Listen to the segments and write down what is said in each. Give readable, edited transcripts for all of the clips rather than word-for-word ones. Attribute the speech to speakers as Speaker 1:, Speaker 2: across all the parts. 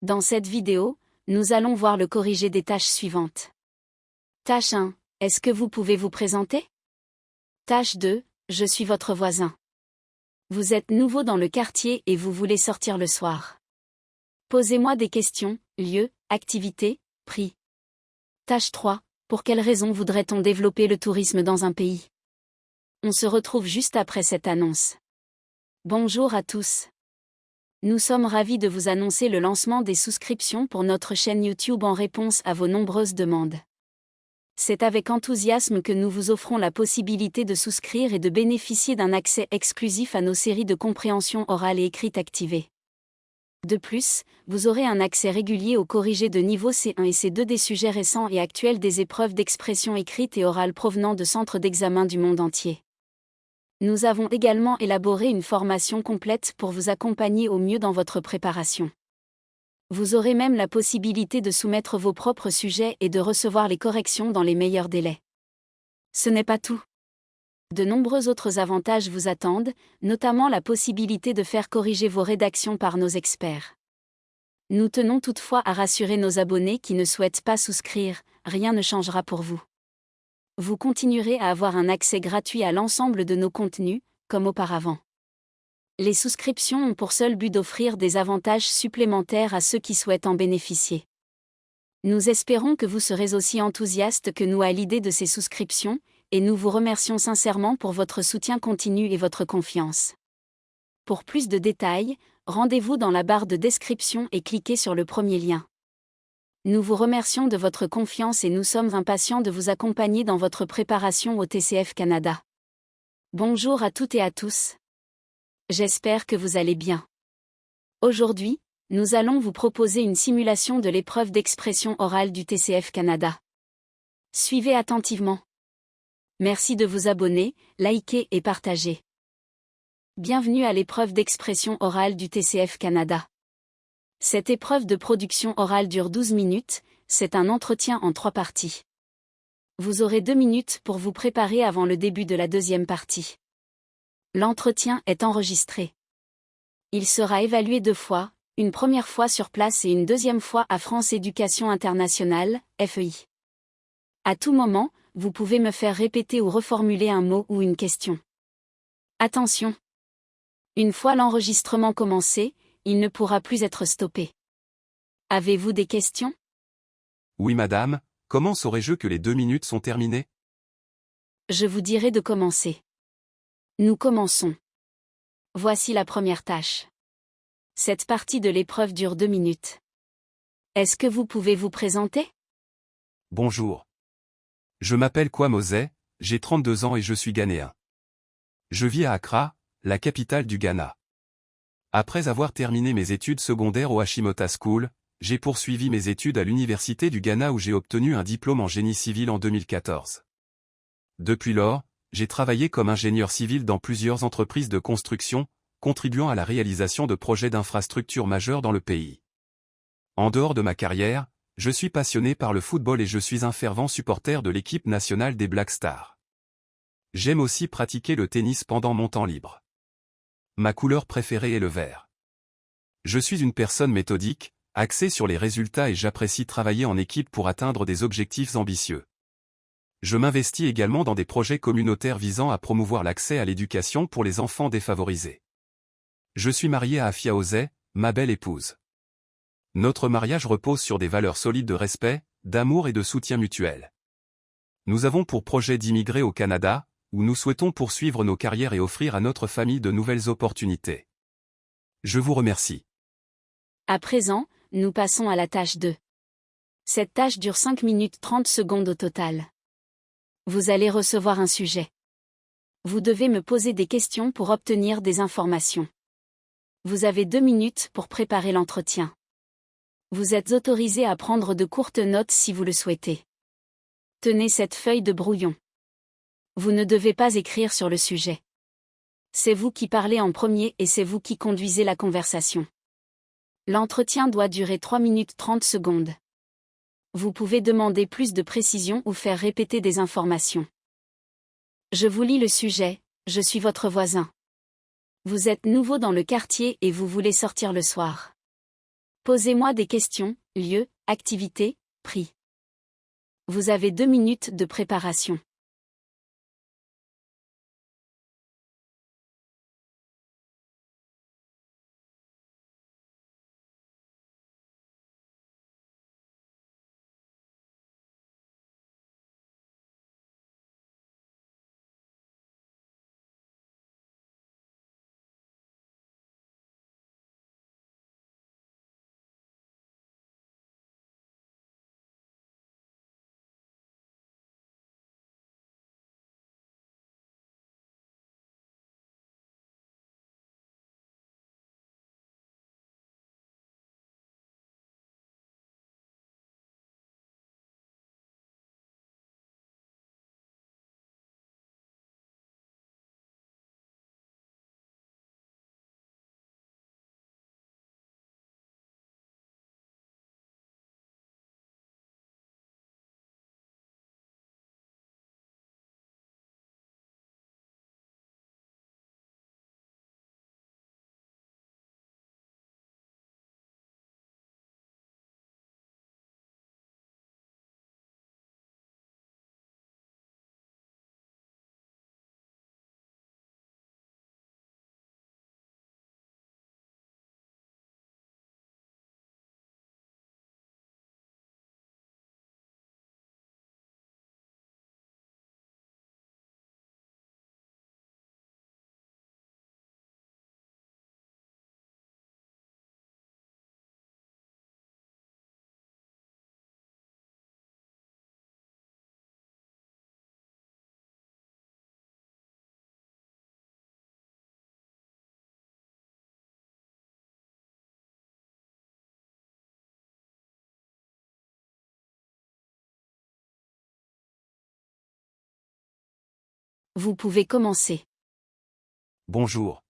Speaker 1: Dans cette vidéo, nous allons voir le corrigé des tâches suivantes. Tâche 1. Est-ce que vous pouvez vous présenter? Tâche 2. Je suis votre voisin. Vous êtes nouveau dans le quartier et vous voulez sortir le soir. Posez-moi des questions, lieu, activité, prix. Tâche 3. Pour quelles raisons voudrait-on développer le tourisme dans un pays? On se retrouve juste après cette annonce. Bonjour à tous. Nous sommes ravis de vous annoncer le lancement des souscriptions pour notre chaîne YouTube en réponse à vos nombreuses demandes. C'est avec enthousiasme que nous vous offrons la possibilité de souscrire et de bénéficier d'un accès exclusif à nos séries de compréhension orale et écrite activées. De plus, vous aurez un accès régulier au corrigé de niveau C1 et C2 des sujets récents et actuels des épreuves d'expression écrite et orale provenant de centres d'examen du monde entier. Nous avons également élaboré une formation complète pour vous accompagner au mieux dans votre préparation. Vous aurez même la possibilité de soumettre vos propres sujets et de recevoir les corrections dans les meilleurs délais. Ce n'est pas tout. De nombreux autres avantages vous attendent, notamment la possibilité de faire corriger vos rédactions par nos experts. Nous tenons toutefois à rassurer nos abonnés qui ne souhaitent pas souscrire, rien ne changera pour vous. Vous continuerez à avoir un accès gratuit à l'ensemble de nos contenus, comme auparavant. Les souscriptions ont pour seul but d'offrir des avantages supplémentaires à ceux qui souhaitent en bénéficier. Nous espérons que vous serez aussi enthousiastes que nous à l'idée de ces souscriptions, et nous vous remercions sincèrement pour votre soutien continu et votre confiance. Pour plus de détails, rendez-vous dans la barre de description et cliquez sur le premier lien. Nous vous remercions de votre confiance et nous sommes impatients de vous accompagner dans votre préparation au TCF Canada. Bonjour à toutes et à tous. J'espère que vous allez bien. Aujourd'hui, nous allons vous proposer une simulation de l'épreuve d'expression orale du TCF Canada. Suivez attentivement. Merci de vous abonner, liker et partager. Bienvenue à l'épreuve d'expression orale du TCF Canada. Cette épreuve de production orale dure 12 minutes, c'est un entretien en 3 parties. Vous aurez 2 minutes pour vous préparer avant le début de la deuxième partie. L'entretien est enregistré. Il sera évalué 2 fois, une première fois sur place et une deuxième fois à France Éducation Internationale, FEI. À tout moment, vous pouvez me faire répéter ou reformuler un mot ou une question. Attention! Une fois l'enregistrement commencé, il ne pourra plus être stoppé. Avez-vous des questions?
Speaker 2: Oui madame, comment saurais-je que les 2 minutes sont terminées?
Speaker 1: Je vous dirai de commencer. Nous commençons. Voici la première tâche. Cette partie de l'épreuve dure 2 minutes. Est-ce que vous pouvez vous présenter?
Speaker 2: Bonjour. Je m'appelle Kwamose, j'ai 32 ans et je suis ghanéen. Je vis à Accra, la capitale du Ghana. Après avoir terminé mes études secondaires au Hashimota School, j'ai poursuivi mes études à l'Université du Ghana où j'ai obtenu un diplôme en génie civil en 2014. Depuis lors, j'ai travaillé comme ingénieur civil dans plusieurs entreprises de construction, contribuant à la réalisation de projets d'infrastructures majeurs dans le pays. En dehors de ma carrière, je suis passionné par le football et je suis un fervent supporter de l'équipe nationale des Black Stars. J'aime aussi pratiquer le tennis pendant mon temps libre. Ma couleur préférée est le vert. Je suis une personne méthodique, axée sur les résultats et j'apprécie travailler en équipe pour atteindre des objectifs ambitieux. Je m'investis également dans des projets communautaires visant à promouvoir l'accès à l'éducation pour les enfants défavorisés. Je suis marié à Afia Osei, ma belle épouse. Notre mariage repose sur des valeurs solides de respect, d'amour et de soutien mutuel. Nous avons pour projet d'immigrer au Canada, où nous souhaitons poursuivre nos carrières et offrir à notre famille de nouvelles opportunités. Je vous remercie.
Speaker 1: À présent, nous passons à la tâche 2. Cette tâche dure 5 minutes 30 secondes au total. Vous allez recevoir un sujet. Vous devez me poser des questions pour obtenir des informations. Vous avez 2 minutes pour préparer l'entretien. Vous êtes autorisé à prendre de courtes notes si vous le souhaitez. Tenez cette feuille de brouillon. Vous ne devez pas écrire sur le sujet. C'est vous qui parlez en premier et c'est vous qui conduisez la conversation. L'entretien doit durer 3 minutes 30 secondes. Vous pouvez demander plus de précision ou faire répéter des informations. Je vous lis le sujet, je suis votre voisin. Vous êtes nouveau dans le quartier et vous voulez sortir le soir. Posez-moi des questions, lieu, activité, prix. Vous avez 2 minutes de préparation. Vous pouvez commencer.
Speaker 2: Bonjour.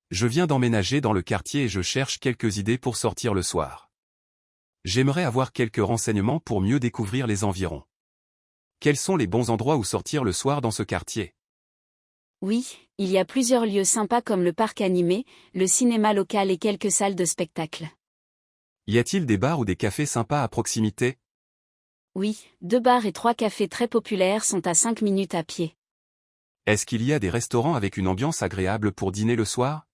Speaker 2: Je viens d'emménager dans le quartier et je cherche quelques idées pour sortir le soir. J'aimerais avoir quelques renseignements pour mieux découvrir les environs. Quels sont les bons endroits où sortir le soir dans ce quartier?
Speaker 1: Oui, il y a plusieurs lieux sympas comme le parc animé, le cinéma local et quelques salles de spectacle.
Speaker 2: Y a-t-il des bars ou des cafés sympas à proximité?
Speaker 1: Oui, 2 bars et 3 cafés très populaires sont à 5 minutes à pied.
Speaker 2: Est-ce qu'il y a des restaurants avec une ambiance agréable pour dîner le soir?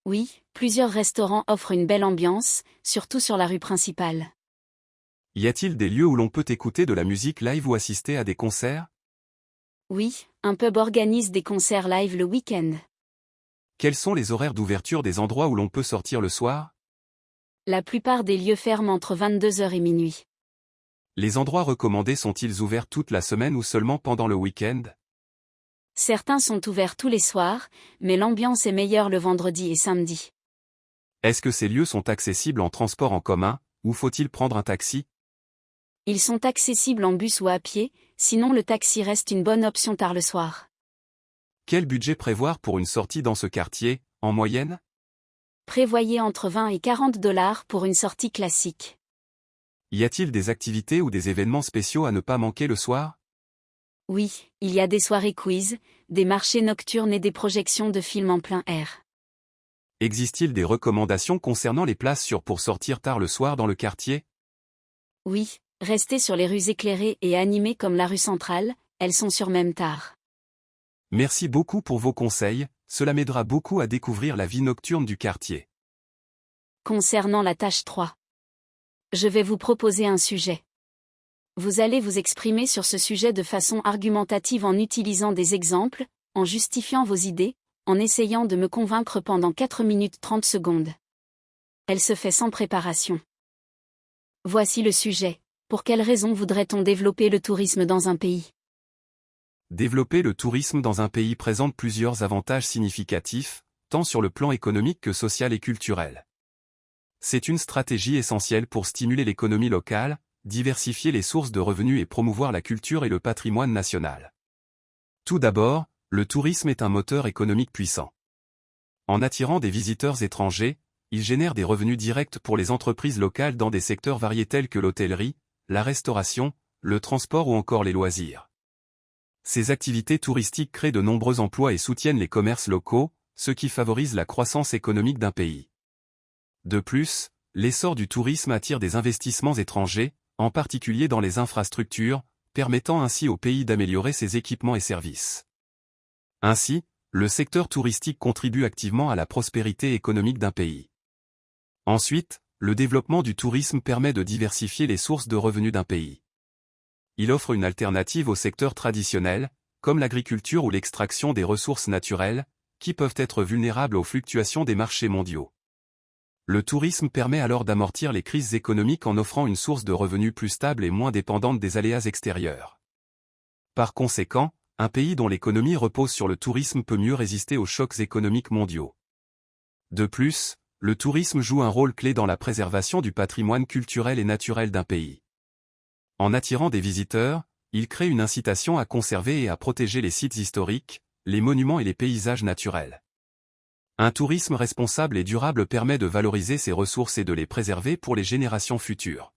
Speaker 1: Oui, plusieurs restaurants offrent une belle ambiance, surtout sur la rue principale.
Speaker 2: Y a-t-il des lieux où l'on peut écouter de la musique live ou assister à des concerts?
Speaker 1: Oui, un pub organise des concerts live le week-end.
Speaker 2: Quels sont les horaires d'ouverture des endroits où l'on peut sortir le soir?
Speaker 1: La plupart des lieux ferment entre 22h et minuit.
Speaker 2: Les endroits recommandés sont-ils ouverts toute la semaine ou seulement pendant le week-end?
Speaker 1: Certains sont ouverts tous les soirs, mais l'ambiance est meilleure le vendredi et samedi.
Speaker 2: Est-ce que ces lieux sont accessibles en transport en commun, ou faut-il prendre un taxi?
Speaker 1: Ils sont accessibles en bus ou à pied, sinon le taxi reste une bonne option tard le soir.
Speaker 2: Quel budget prévoir pour une sortie dans ce quartier, en moyenne?
Speaker 1: Prévoyez entre 20 et 40 $ pour une sortie classique.
Speaker 2: Y a-t-il des activités ou des événements spéciaux à ne pas manquer le soir?
Speaker 1: Oui, il y a des soirées quiz, des marchés nocturnes et des projections de films en plein air.
Speaker 2: Existe-t-il des recommandations concernant les places sûres pour sortir tard le soir dans le quartier?
Speaker 1: Oui, restez sur les rues éclairées et animées comme la rue centrale, elles sont sûres même tard.
Speaker 2: Merci beaucoup pour vos conseils, cela m'aidera beaucoup à découvrir la vie nocturne du quartier.
Speaker 1: Concernant la tâche 3. Je vais vous proposer un sujet. Vous allez vous exprimer sur ce sujet de façon argumentative en utilisant des exemples, en justifiant vos idées, en essayant de me convaincre pendant 4 minutes 30 secondes. Elle se fait sans préparation. Voici le sujet. Pour quelles raisons voudrait-on développer le tourisme dans un pays?
Speaker 2: Développer le tourisme dans un pays présente plusieurs avantages significatifs, tant sur le plan économique que social et culturel. C'est une stratégie essentielle pour stimuler l'économie locale, diversifier les sources de revenus et promouvoir la culture et le patrimoine national. Tout d'abord, le tourisme est un moteur économique puissant. En attirant des visiteurs étrangers, il génère des revenus directs pour les entreprises locales dans des secteurs variés tels que l'hôtellerie, la restauration, le transport ou encore les loisirs. Ces activités touristiques créent de nombreux emplois et soutiennent les commerces locaux, ce qui favorise la croissance économique d'un pays. De plus, l'essor du tourisme attire des investissements étrangers, en particulier dans les infrastructures, permettant ainsi au pays d'améliorer ses équipements et services. Ainsi, le secteur touristique contribue activement à la prospérité économique d'un pays. Ensuite, le développement du tourisme permet de diversifier les sources de revenus d'un pays. Il offre une alternative au secteur traditionnel, comme l'agriculture ou l'extraction des ressources naturelles, qui peuvent être vulnérables aux fluctuations des marchés mondiaux. Le tourisme permet alors d'amortir les crises économiques en offrant une source de revenus plus stable et moins dépendante des aléas extérieurs. Par conséquent, un pays dont l'économie repose sur le tourisme peut mieux résister aux chocs économiques mondiaux. De plus, le tourisme joue un rôle clé dans la préservation du patrimoine culturel et naturel d'un pays. En attirant des visiteurs, il crée une incitation à conserver et à protéger les sites historiques, les monuments et les paysages naturels. Un tourisme responsable et durable permet de valoriser ces ressources et de les préserver pour les générations futures.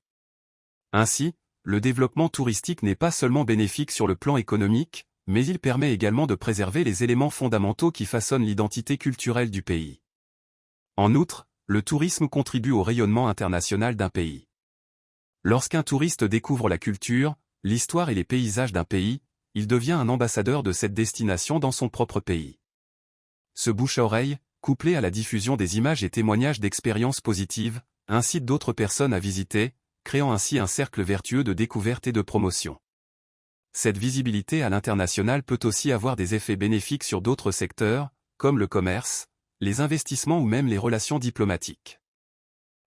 Speaker 2: Ainsi, le développement touristique n'est pas seulement bénéfique sur le plan économique, mais il permet également de préserver les éléments fondamentaux qui façonnent l'identité culturelle du pays. En outre, le tourisme contribue au rayonnement international d'un pays. Lorsqu'un touriste découvre la culture, l'histoire et les paysages d'un pays, il devient un ambassadeur de cette destination dans son propre pays. Ce bouche-à-oreille, couplé à la diffusion des images et témoignages d'expériences positives, incite d'autres personnes à visiter, créant ainsi un cercle vertueux de découverte et de promotion. Cette visibilité à l'international peut aussi avoir des effets bénéfiques sur d'autres secteurs, comme le commerce, les investissements ou même les relations diplomatiques.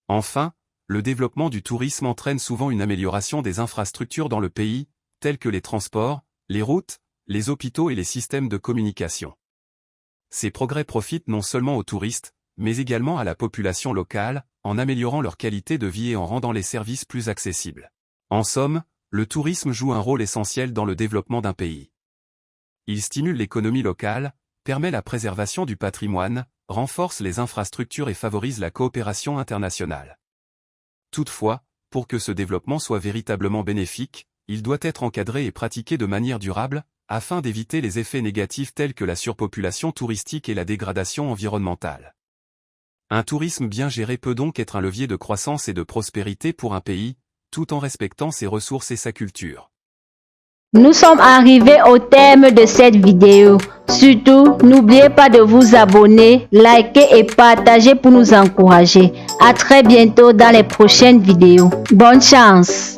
Speaker 2: Enfin, le développement du tourisme entraîne souvent une amélioration des infrastructures dans le pays, telles que les transports, les routes, les hôpitaux et les systèmes de communication. Ces progrès profitent non seulement aux touristes, mais également à la population locale, en améliorant leur qualité de vie et en rendant les services plus accessibles. En somme, le tourisme joue un rôle essentiel dans le développement d'un pays. Il stimule l'économie locale, permet la préservation du patrimoine, renforce les infrastructures et favorise la coopération internationale. Toutefois, pour que ce développement soit véritablement bénéfique, il doit être encadré et pratiqué de manière durable, afin d'éviter les effets négatifs tels que la surpopulation touristique et la dégradation environnementale. Un tourisme bien géré peut donc être un levier de croissance et de prospérité pour un pays, tout en respectant ses ressources et sa culture.
Speaker 3: Nous sommes arrivés au terme de cette vidéo. Surtout, n'oubliez pas de vous abonner, liker et partager pour nous encourager. À très bientôt dans les prochaines vidéos. Bonne chance!